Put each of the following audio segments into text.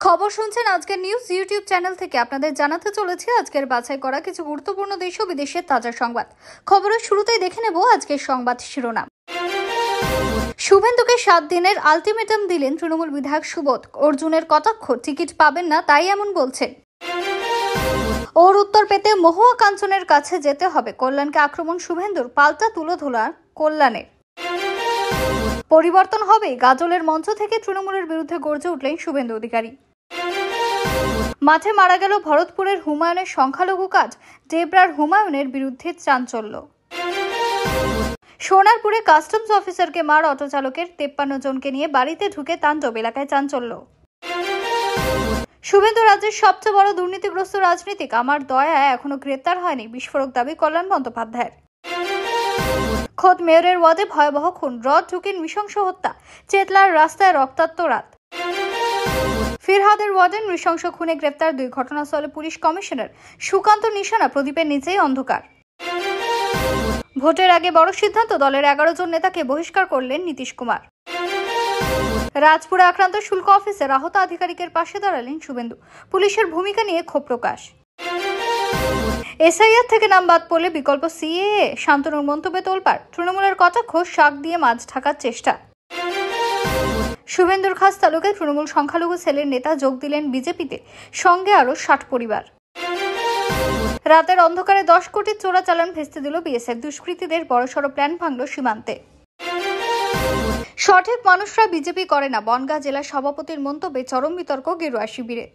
খবর শুনছেন আজকের নিউজ ইউটিউব চ্যানেল থেকে। আপনাদের জানাতে চলেছি আজকের বাছাই করা কিছু গুরুত্বপূর্ণ দেশ ও বিদেশের তাজা সংবাদ। খবরের শুরুতেই দেখে নেব আজকের সংবাদ শিরোনাম। শুভেন্দুকে 7 দিনের আলটিমেটাম দিলেন তৃণমূল বিধায়ক সুবোধ। অর্জুনের কটাক্ষ, টিকিট পাবেন না তাই এমন বলছেন। ওর উত্তর পেতে মহুয়া কাঞ্চনের কাছে যেতে হবে। কল্যাণকে আক্রমণ শুভেন্দুর, পাল্টা তুলে ধরা কল্যাণের। পরিবর্তন হবে, গাজলের মঞ্চ থেকে তৃণমূলের বিরুদ্ধে গর্জে উঠলেন শুভেন্দু অধিকারী। মাঠে মারা গেল ভরতপুরের হুমায়ুনের সংখ্যালঘু কাজ, ডেবরার হুমায়ুনের বিরুদ্ধে চাঞ্চল্য। সোনারপুরে কাস্টমস অফিসারকে মার অটো চালকের, 53 জনকে নিয়ে বাড়িতে ঢুকে তাণ্ডব, এলাকায় চাঞ্চল্য। শুভেন্দু রাজ্যের সবচেয়ে বড় দুর্নীতিগ্রস্ত রাজনীতিক, আমার দয়া এখনো গ্রেপ্তার হয়নি, বিস্ফোরক দাবি কল্যাণ বন্দ্যোপাধ্যায়ের। খোদ মেয়রের ওয়ার্ডে ভয়াবহ খুন, রড ঢুকে নৃশংস হত্যা, চেতলার রাস্তায় রক্তাক্ত রাত। ফিরহাদের ওয়ার্ডে নৃশংস খুনে গ্রেপ্তার 2, ঘটনাস্থলে পুলিশ কমিশনার। সুকান্ত নিশানা, প্রদীপের নিচেই অন্ধকার। ভোটের আগে বড় সিদ্ধান্ত, দলের 11 জন নেতাকে বহিষ্কার করলেন নীতিশ কুমার। রাজপুরে আক্রান্ত শুল্ক অফিসের আহত আধিকারিকের পাশে দাঁড়ালেন শুভেন্দু, পুলিশের ভূমিকা নিয়ে ক্ষোভ প্রকাশ। এসআইআর থেকে নাম বাদ পড়লে বিকল্প সিএএ, শান্তনুর মন্তব্যে তোলপাড়। তৃণমূলের কটাক্ষ, শাক দিয়ে মাছ ঢাকার চেষ্টা। শুভেন্দুর খাস তালুকায় তৃণমূল সংখ্যালঘু সেলের নেতা যোগ দিলেন বিজেপিতে, সঙ্গে আরো 60 পরিবার। রাতের অন্ধকারে 10 কোটির চোরাচালান ভেস্তে দিল বিএসএফ, দুষ্কৃতীদের বড়সড় প্ল্যান ভাঙল সীমান্তে। সঠিক মানুষরা বিজেপি করে না, বনগাঁ জেলা সভাপতির মন্তব্যে চরম বিতর্ক গেরুয়া শিবিরে।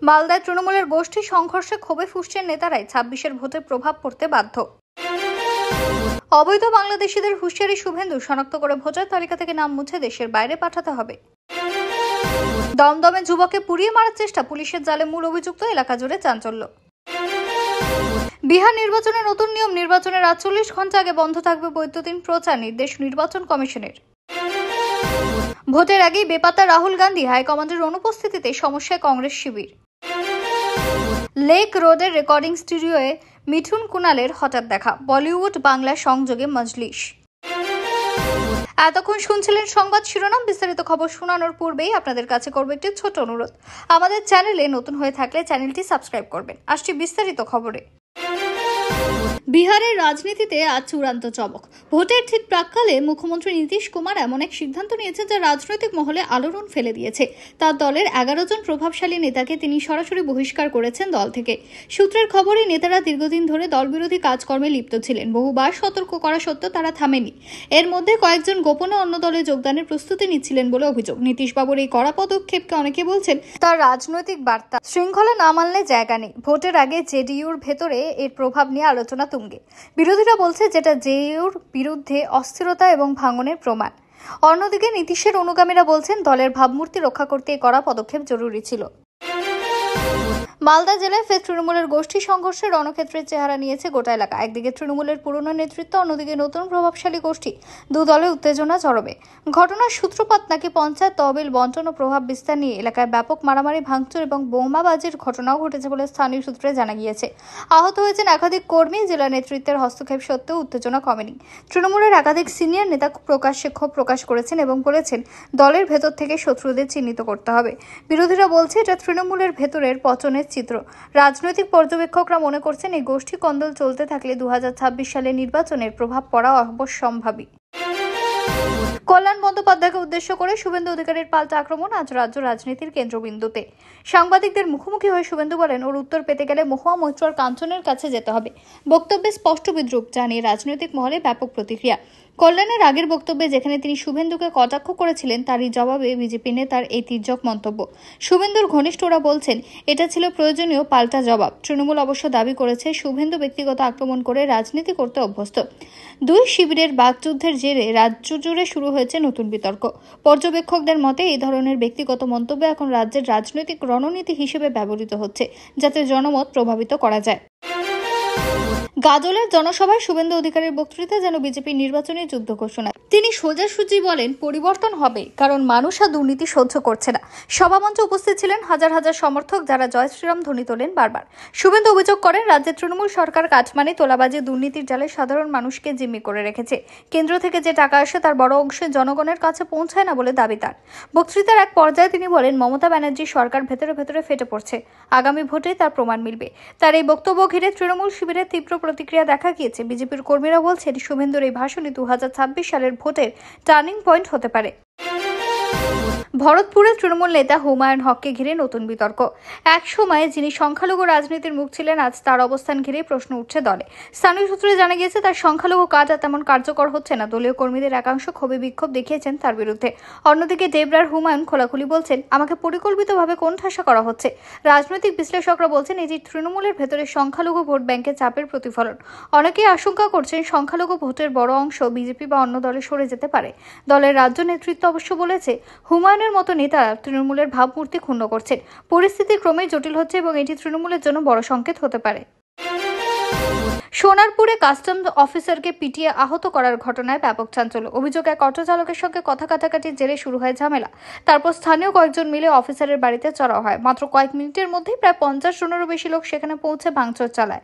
মালদায় তৃণমূলের গোষ্ঠী সংঘর্ষে ক্ষোভে ফুঁসছেন নেতারাই, 26-এর ভোটে প্রভাব পড়তে বাধ্য। অবৈধ বাংলাদেশিদের হুঁশিয়ারি শুভেন্দু, শনাক্ত করে ভোটার তালিকা থেকে নাম মুছে দেশের বাইরে পাঠাতে হবে। দমদমে যুবককে পুড়িয়ে মারার চেষ্টা, পুলিশের জালে মূল অভিযুক্ত, এলাকা জুড়ে চাঞ্চল্য। বিহার নির্বাচনে নতুন নিয়ম, নির্বাচনের 48 ঘন্টা আগে বন্ধ থাকবে বৈদ্যুতিন প্রচার, নির্দেশ নির্বাচন কমিশনের। ভোটের আগেই বেপাত্তা রাহুল গান্ধী, হাইকমান্ডের অনুপস্থিতিতে সমস্যায় কংগ্রেস শিবির। লেক রোডের রেকর্ডিং স্টুডিওয়ে মিঠুন কুণালের হঠাৎ দেখা, বলিউড বাংলা সংযোগে মজলিস। এতক্ষণ শুনছিলেন সংবাদ শিরোনাম। বিস্তারিত খবর শোনানোর পূর্বেই আপনাদের কাছে করব একটি ছোট অনুরোধ, আমাদের চ্যানেলে নতুন হয়ে থাকলে চ্যানেলটি সাবস্ক্রাইব করবেন। আসছি বিস্তারিত খবরে। বিহারের রাজনীতিতে আজ চূড়ান্ত চমক। ভোটের ঠিক প্রাক্কালে মুখ্যমন্ত্রী নীতিশ কুমার এমন এক সিদ্ধান্ত নিয়েছেন যা রাজনৈতিক মহলে আলোড়ন ফেলে দিয়েছে। তার দলের 11 জন প্রভাবশালী নেতাকে তিনি সরাসরি বহিষ্কার করেছেন দল থেকে। সূত্রের খবরে নেতারা দীর্ঘদিন ধরে দলবিরোধী কাজকর্মে লিপ্ত ছিলেন, বহুবার সতর্ক করা সত্ত্বেও তারা থামেনি। এর মধ্যে কয়েকজন গোপনে অন্য দলে যোগদানের প্রস্তুতি নিচ্ছিলেন বলে অভিযোগ। নীতিশবাবুর এই কড়া পদক্ষেপকে অনেকে বলছেন তার রাজনৈতিক বার্তা, শৃঙ্খলা না মানলে জায়গা নেই। ভোটের আগে জেডিইউর ভেতরে এর প্রভাব নিয়ে আলোচনা তুঙ্গে। বিরোধীরা বলছে যেটা জেডিইউর বিরুদ্ধে অস্থিরতা এবং ভাঙনের প্রমাণ। অন্যদিকে নীতিশের অনুগামীরা বলছেন দলের ভাবমূর্তি রক্ষা করতে এই কড়া পদক্ষেপ জরুরি ছিল। মালদা জেলায় ফের তৃণমূলের গোষ্ঠী সংঘর্ষের রণক্ষেত্রের চেহারা নিয়েছে গোটা এলাকা। একদিকে তৃণমূলের পুরনো নেতৃত্ব, অন্যদিকে নতুন প্রভাবশালী গোষ্ঠী, দু দলে উত্তেজনা চরমে। ঘটনার সূত্রপাত নাকি পঞ্চায়েত তহবিল বন্টন ও প্রভাব বিস্তার নিয়ে। এলাকায় ব্যাপক মারামারি, ভাঙচুর এবং বোমাবাজির ঘটনাও ঘটেছে বলে স্থানীয় সূত্রে জানা গিয়েছে। আহত হয়েছেন একাধিক কর্মী। জেলা নেতৃত্বের হস্তক্ষেপ সত্ত্বেও উত্তেজনা কমেনি। তৃণমূলের একাধিক সিনিয়র নেতা প্রকাশ্যে ক্ষোভ প্রকাশ করেছেন এবং বলেছেন দলের ভেতর থেকে শত্রুদের চিহ্নিত করতে হবে। বিরোধীরা বলছে এটা তৃণমূলের ভেতরের পচনের চিত্র। রাজনৈতিক পর্যবেক্ষকরা মনে করছেন এই গোষ্ঠী কন্দল চলতে থাকলে 2026 সালে নির্বাচনের প্রভাব পড়া অবশ্যম্ভাবী। কল্যাণ বন্দ্যোপাধ্যায়কে উদ্দেশ্য করে শুভেন্দু অধিকারীর পাল্টা আক্রমণ আজ রাজ্য রাজনীতির কেন্দ্রবিন্দুতে। সাংবাদিকদের মুখোমুখি হয়ে শুভেন্দু বলেন, ওর উত্তর পেতে গেলে মহুয়া মৈত্র কাঞ্চনের কাছে যেতে হবে। বক্তব্যে স্পষ্ট বিদ্রুপ জানিয়ে রাজনৈতিক মহলে ব্যাপক প্রতিক্রিয়া। কল্যাণের আগের বক্তব্যে যেখানে তিনি শুভেন্দুকে কটাক্ষ করেছিলেন, তারই জবাবে বিজেপি নেতার এই তির্যক মন্তব্য। শুভেন্দুর ঘনিষ্ঠরা বলছেন এটা ছিল প্রয়োজনীয় পাল্টা জবাব। তৃণমূল অবশ্য দাবি করেছে শুভেন্দু ব্যক্তিগত আক্রমণ করে রাজনীতি করতে অভ্যস্ত। দুই শিবিরের বাকযুদ্ধের জেরে রাজ্য জুড়ে শুরু হয়েছে নতুন বিতর্ক। পর্যবেক্ষকদের মতে এই ধরনের ব্যক্তিগত মন্তব্য এখন রাজ্যের রাজনৈতিক রণনীতি হিসেবে ব্যবহৃত হচ্ছে, যাতে জনমত প্রভাবিত করা যায়। গাজলের জনসভায় শুভেন্দু অধিকারীর বক্তৃতা যেন বিজেপির নির্বাচনী যুদ্ধ ঘোষণা। তিনি সোজাসুজি বলেন, পরিবর্তন হবে, কারণ মানুষ আর দুর্নীতি সহ্য করছে না। সভামঞ্চে উপস্থিত ছিলেন হাজার হাজার সমর্থক, যারা জয় শ্রীরাম ধ্বনি তোলেন বারবার। শুভেন্দু অভিযোগ করেন, রাজ্যের তৃণমূল সরকার কাটমানি, তোলাবাজি, দুর্নীতির জালে সাধারণ মানুষকে জিম্মি করে রেখেছে। কেন্দ্র থেকে যে টাকা আসে তার বড় অংশে জনগণের কাছে পৌঁছায় না বলে দাবি তার। বক্তৃতার এক পর্যায়ে তিনি বলেন, মমতা ব্যানার্জি সরকার ভেতরে ভেতরে ফেটে পড়ছে, আগামী ভোটে তার প্রমাণ মিলবে। তার এই বক্তব্য ঘিরে তৃণমূল শিবিরের তীব্র প্রতিক্রিয়া দেখা গিয়েছে। বিজেপির কর্মীরা বলছেন, শুভেন্দুর এই ভাষণই 2026 সালের ভোটের টার্নিং পয়েন্ট হতে পারে। ভরতপুরে তৃণমূল নেতা হুমায়ুন হককে ঘিরে নতুন বিতর্ক। এক সময়ে যিনি সংখ্যালঘু রাজনীতির মুখ ছিলেন, আজ তার অবস্থান ঘিরে প্রশ্ন উঠছে দলে। স্থানীয় সূত্রে জানা গিয়েছে, তার সংখ্যালঘু কাজ আর তেমন কার্যকর হচ্ছে না। দলীয় কর্মীদের একাংশ ক্ষোভে বিক্ষোভ দেখিয়েছেন তার বিরুদ্ধে। অন্যদিকে ডেবরার হুমায়ুন খোলাখুলি বলছেন, আমাকে পরিকল্পিতভাবে কোণঠাসা করা হচ্ছে। রাজনৈতিক বিশ্লেষকরা বলছেন, এটি তৃণমূলের ভেতরে সংখ্যালঘু ভোট ব্যাংকে চাপের প্রতিফলন। অনেকেই আশঙ্কা করছেন, সংখ্যালঘু ভোটের বড় অংশ বিজেপি বা অন্য দলে সরে যেতে পারে। দলের রাজ্য নেতৃত্ব অবশ্য বলেছে, হুমায়ুনের মতো নেতারা তৃণমূলের ভাবমূর্তি ক্ষুণ্ণ করছেন। পরিস্থিতি ক্রমেই জটিল হচ্ছে এবং এটি তৃণমূলের জন্য বড় সংকেত হতে পারে। সোনারপুরে কাস্টমস অফিসারকে পিটিয়ে আহত করার ঘটনায় ব্যাপক চাঞ্চল্য। অভিযোগ, এক অটো চালকের সঙ্গে কথা কাটাকাটির জেরে শুরু হয় ঝামেলা। তারপর স্থানীয় কয়েকজন মিলে অফিসারের বাড়িতে চড়াও হয়। মাত্র কয়েক মিনিটের মধ্যেই প্রায় 50 জনেরও বেশি লোক সেখানে পৌঁছে ভাঙচুর চালায়।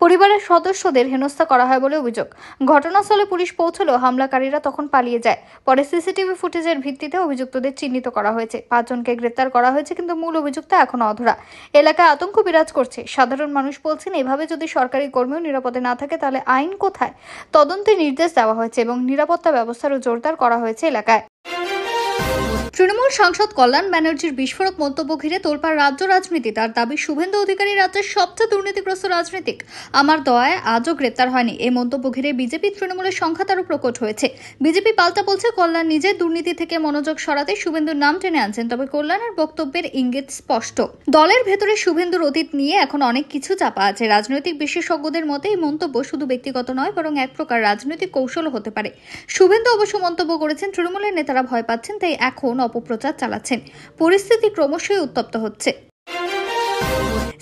পরিবারের সদস্যদের হেনস্থা করা হয় বলে অভিযোগ। ঘটনাস্থলে পুলিশ পৌঁছলেও হামলাকারীরা তখন পালিয়ে যায়। পরে সিসিটিভি ফুটেজের ভিত্তিতে অভিযুক্তদের চিহ্নিত করা হয়েছে। 5 জনকে গ্রেপ্তার করা হয়েছে, কিন্তু মূল অভিযুক্ত এখনো অধরা। এলাকায় আতঙ্ক বিরাজ করছে। সাধারণ মানুষ বলছেন, এভাবে যদি সরকারি কর্মীও নিরাপদে না থাকে তাহলে আইন কোথায়? তদন্তের নির্দেশ দেওয়া হয়েছে এবং নিরাপত্তা ব্যবস্থারও জোরদার করা হয়েছে এলাকায়। তৃণমূল সাংসদ কল্যাণ ব্যানার্জির বিস্ফোরক মন্তব্য ঘিরে তোলপাড় রাজ্য রাজনীতি। তার দাবি, শুভেন্দু অধিকারী রাজ্যের সবচেয়ে দুর্নীতিগ্রস্ত রাজনীতিক। আমার দয়ায় আজও গ্রেপ্তার হয়নি। এই মন্তব্য ঘিরে বিজেপি তৃণমূলের সংঘাত আরও প্রকট হয়েছে। বিজেপি পাল্টা বলছে, কল্যাণ নিজের দুর্নীতি থেকে মনোযোগ সরাতে শুভেন্দুর নাম টেনে আনছেন। তবে কল্যাণের বক্তব্যের ইঙ্গিত স্পষ্ট। দলের ভেতরে শুভেন্দুর অতীত নিয়ে এখন অনেক কিছু চাপা আছে। রাজনৈতিক বিশেষজ্ঞদের মতে এই মন্তব্য শুধু ব্যক্তিগত নয়, বরং এক প্রকার রাজনৈতিক কৌশলও হতে পারে। শুভেন্দু অবশ্য মন্তব্য করেছেন, তৃণমূলের নেতারা ভয় পাচ্ছেন, তাই এখন অপপ্রচার চালাচ্ছেন। পরিস্থিতি ক্রমশই উত্তপ্ত হচ্ছে।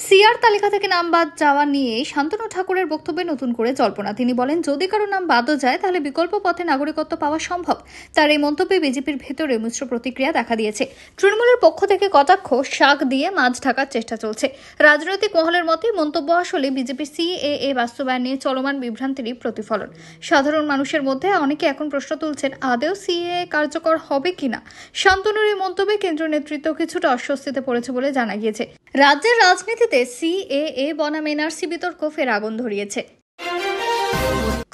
সিআর তালিকা থেকে নাম বাদ যাওয়া নিয়ে শান্তনু ঠাকুরের বক্তব্যে নতুন করে জল্পনা। তিনি বলেন, যদি কারো নাম বাদও যায় তাহলে বিকল্প পথে নাগরিকত্ব পাওয়া সম্ভব। তার এই মন্তব্যে বিজেপির ভেতরে মিশ্র প্রতিক্রিয়া দেখা দিয়েছে। তৃণমূলের পক্ষ থেকে কটাক্ষ, শাক দিয়ে মাছ ঢাকার চেষ্টা চলছে। রাজনৈতিক মহলের মতে মন্তব্য আসলে বিজেপির সিএএ বাস্তবায়ন নিয়ে চলমান বিভ্রান্তিরই প্রতিফলন। সাধারণ মানুষের মধ্যে অনেকে এখন প্রশ্ন তুলছেন, আদৌ সিএএ কার্যকর হবে কিনা। শান্তনুর এই মন্তব্যে কেন্দ্রীয় নেতৃত্ব কিছুটা অস্বস্তিতে পড়েছে বলে জানা গিয়েছে। রাজ্যের রাজনীতিতে সিএএ বনাম এনআরসি বিতর্ক ফের আগুন ধরিয়েছে।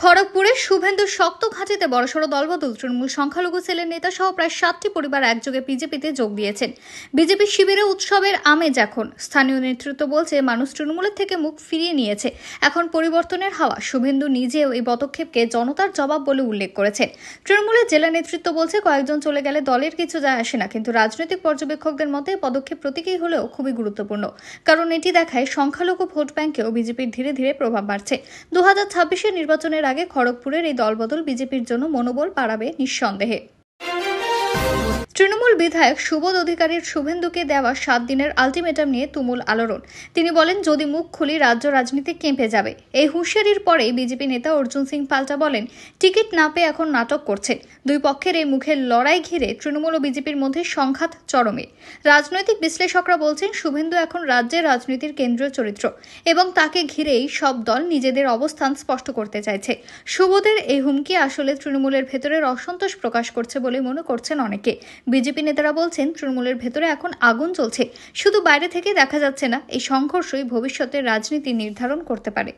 খড়গপুরে শুভেন্দুর শক্ত ঘাঁটিতে বড়সড় দলবদল। তৃণমূল সংখ্যালঘু সেলের নেতা সহ প্রায় 7টি পরিবার একযোগে বিজেপিতে যোগ দিয়েছেন। বিজেপি শিবিরে উৎসবের আমেজ এখন। স্থানীয় নেতৃত্ব বলছে, মানুষ তৃণমূলের থেকে মুখ ফিরিয়ে নিয়েছে, এখন পরিবর্তনের হাওয়া। শুভেন্দু নিজেও এই পদক্ষেপকে জনতার জবাব বলে উল্লেখ করেছেন। তৃণমূলের জেলা নেতৃত্ব বলছে, কয়েকজন চলে গেলে দলের কিছু যায় আসে না, কিন্তু রাজনৈতিক পর্যবেক্ষকদের মতে পদক্ষেপ প্রতীকী হলেও খুবই গুরুত্বপূর্ণ, কারণ এটি দেখায় সংখ্যালঘু ভোট ব্যাংকেও বিজেপির ধীরে ধীরে প্রভাব বাড়ছে। 2026 নির্বাচনের আগে খড়গপুরের এই দলবদল বিজেপির জন্য মনোবল বাড়াবে নিঃসন্দেহে। তৃণমূল বিধায়ক সুবোধ অধিকারীর শুভেন্দুকে দেওয়া 7 দিনের আলটিমেটাম নিয়ে তুমুল আলোড়ন। তিনি বলেন, যদি মুখ খুলি রাজ্য রাজনীতি কেঁপে যাবে। এই হুঁশিয়ারির পরে বিজেপি নেতা অর্জুন সিং পাল্টা বলেন, টিকিট না পেয়ে এখন নাটক করছেন। দুই পক্ষের এই মুখের লড়াই ঘিরে তৃণমূল ও বিজেপির মধ্যে সংঘাত চরমে। রাজনৈতিক বিশ্লেষকরা বলছেন, শুভেন্দু এখন রাজ্যের রাজনীতির কেন্দ্রীয় চরিত্র এবং তাকে ঘিরেই সব দল নিজেদের অবস্থান স্পষ্ট করতে চাইছে। সুবোধের এই হুমকি আসলে তৃণমূলের ভেতরের অসন্তোষ প্রকাশ করছে বলে মনে করছেন অনেকে। বিজেপি নেতারা বলছেন, তৃণমূলের ভেতরে এখন আগুন চলছে, শুধু বাইরে থেকে দেখা যাচ্ছে না। এই সংঘর্ষই ভবিষ্যতের রাজনীতি নির্ধারণ করতে পারে।